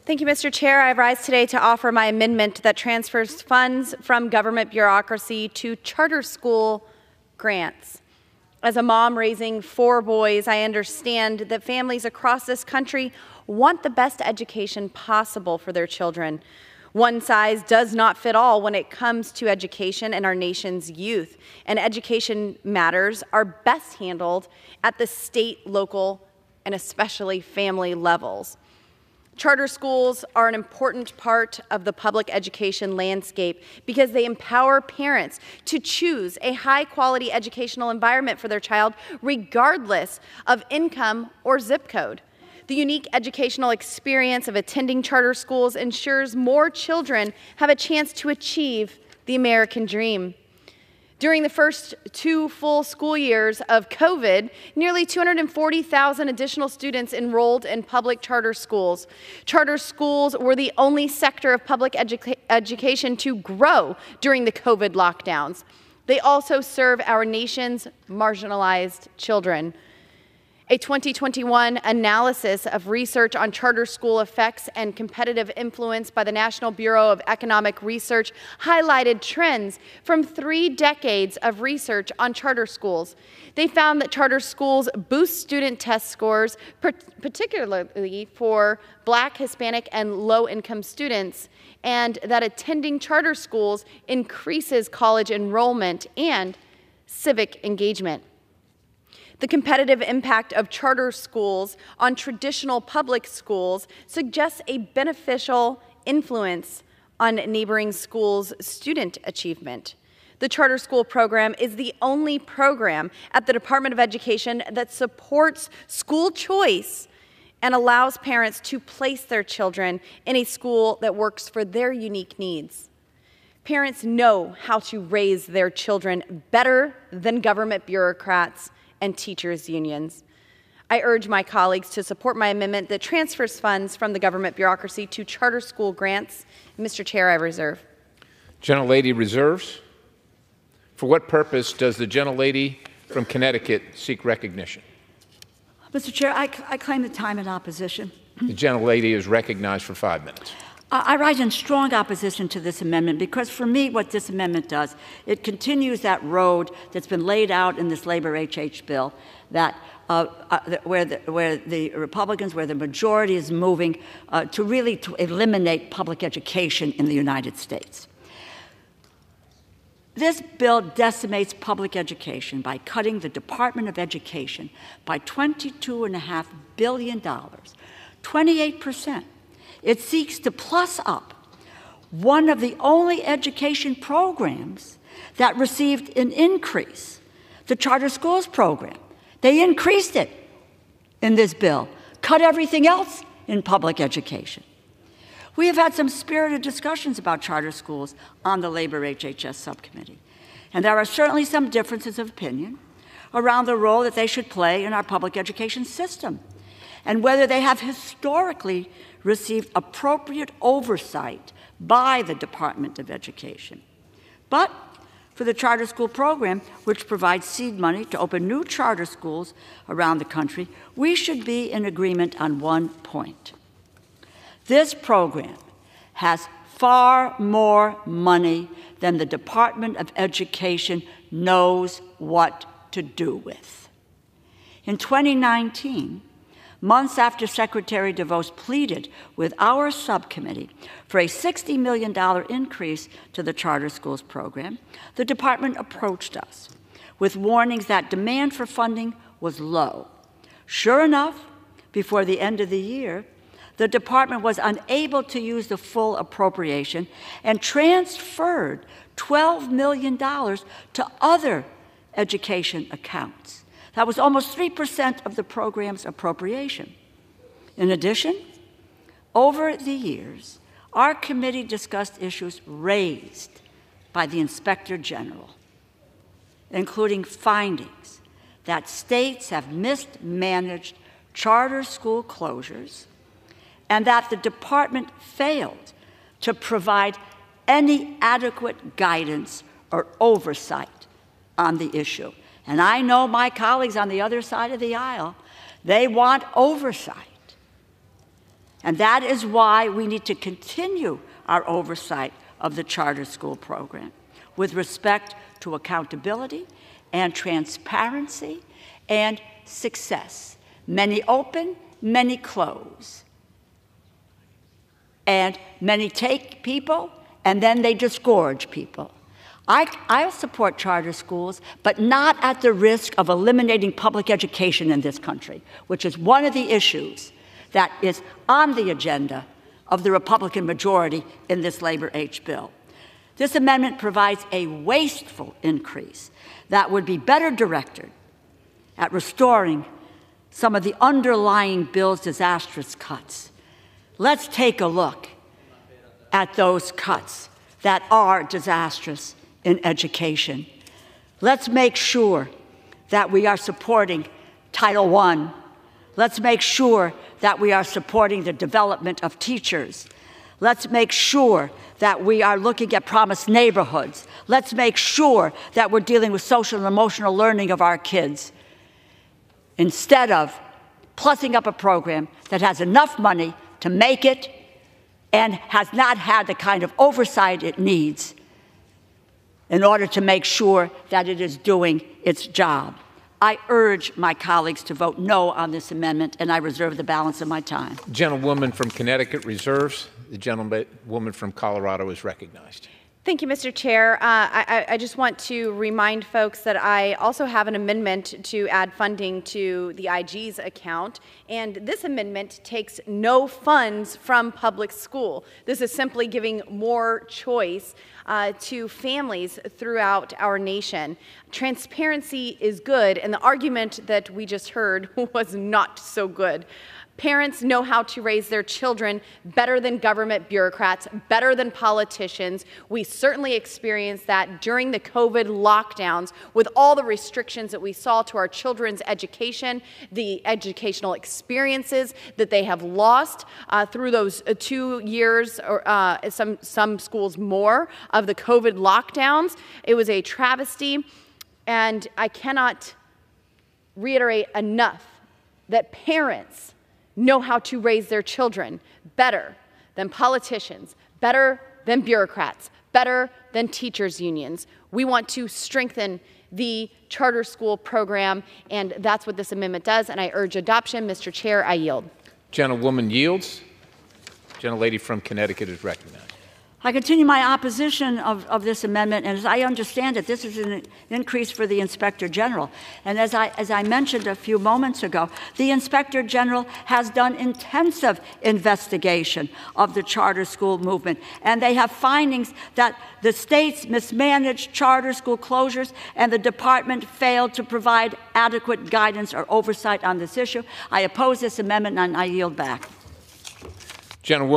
Thank you, Mr. Chair. I rise today to offer my amendment that transfers funds from government bureaucracy to charter school grants. As a mom raising 4 boys, I understand that families across this country want the best education possible for their children. One size does not fit all when it comes to education and our nation's youth, and education matters are best handled at the state, local, and especially family levels. Charter schools are an important part of the public education landscape because they empower parents to choose a high-quality educational environment for their child regardless of income or zip code. The unique educational experience of attending charter schools ensures more children have a chance to achieve the American dream. During the first 2 full school years of COVID, nearly 240,000 additional students enrolled in public charter schools. Charter schools were the only sector of public education to grow during the COVID lockdowns. They also serve our nation's marginalized children. A 2021 analysis of research on charter school effects and competitive influence by the National Bureau of Economic Research highlighted trends from 3 decades of research on charter schools. They found that charter schools boost student test scores, particularly for Black, Hispanic, and low-income students, and that attending charter schools increases college enrollment and civic engagement. The competitive impact of charter schools on traditional public schools suggests a beneficial influence on neighboring schools' student achievement. The charter school program is the only program at the Department of Education that supports school choice and allows parents to place their children in a school that works for their unique needs. Parents know how to raise their children better than government bureaucrats and teachers' unions. I urge my colleagues to support my amendment that transfers funds from the government bureaucracy to charter school grants. Mr. Chair, I reserve. Gentlelady reserves. For what purpose does the gentlelady from Connecticut seek recognition? Mr. Chair, I claim the time in opposition. The gentlelady is recognized for 5 minutes. I rise in strong opposition to this amendment because for me what this amendment does, it continues that road that's been laid out in this labor HH bill that where the Republicans, where the majority is moving to eliminate public education in the United States. This bill decimates public education by cutting the Department of Education by $22.5 billion, 28%. It seeks to plus up one of the only education programs that received an increase, the charter schools program. They increased it in this bill, cut everything else in public education. We have had some spirited discussions about charter schools on the Labor HHS subcommittee, and there are certainly some differences of opinion around the role that they should play in our public education system and whether they have historically received appropriate oversight by the Department of Education. But for the charter school program, which provides seed money to open new charter schools around the country, we should be in agreement on one point. This program has far more money than the Department of Education knows what to do with. In 2019, months after Secretary DeVos pleaded with our subcommittee for a $60 million increase to the charter schools program, the department approached us with warnings that demand for funding was low. Sure enough, before the end of the year, the department was unable to use the full appropriation and transferred $12 million to other education accounts. That was almost 3% of the program's appropriation. In addition, over the years, our committee discussed issues raised by the Inspector General, including findings that states have mismanaged charter school closures and that the department failed to provide any adequate guidance or oversight on the issue. And I know my colleagues on the other side of the aisle, they want oversight. And that is why we need to continue our oversight of the charter school program with respect to accountability and transparency and success. Many open, many close. And many take people, and then they disgorge people. I support charter schools, but not at the risk of eliminating public education in this country, which is one of the issues that is on the agenda of the Republican majority in this Labor H bill. This amendment provides a wasteful increase that would be better directed at restoring some of the underlying bill's disastrous cuts. Let's take a look at those cuts that are disastrous in education. Let's make sure that we are supporting Title I. Let's make sure that we are supporting the development of teachers. Let's make sure that we are looking at promised neighborhoods. Let's make sure that we're dealing with social and emotional learning of our kids, instead of plussing up a program that has enough money to make it and has not had the kind of oversight it needs in order to make sure that it is doing its job. I urge my colleagues to vote no on this amendment, and I reserve the balance of my time. Gentlewoman from Connecticut reserves. The gentlewoman from Colorado is recognized. Thank you, Mr. Chair. I just want to remind folks that I also have an amendment to add funding to the IG's account, and this amendment takes no funds from public school. This is simply giving more choice to families throughout our nation. Transparency is good, and the argument that we just heard was not so good. Parents know how to raise their children better than government bureaucrats, better than politicians. We certainly experienced that during the COVID lockdowns with all the restrictions that we saw to our children's education, the educational experiences that they have lost through those 2 years, or some schools more, of the COVID lockdowns. It was a travesty, and I cannot reiterate enough that parents know how to raise their children better than politicians, better than bureaucrats, better than teachers' unions. We want to strengthen the charter school program, and that's what this amendment does, and I urge adoption. Mr. Chair, I yield. Gentlewoman yields. Gentlelady from Connecticut is recognized. I continue my opposition of this amendment, and as I understand it, this is an increase for the Inspector General. And as I mentioned a few moments ago, the Inspector General has done intensive investigation of the charter school movement, and they have findings that the states mismanaged charter school closures and the department failed to provide adequate guidance or oversight on this issue. I oppose this amendment, and I yield back. Gentlewoman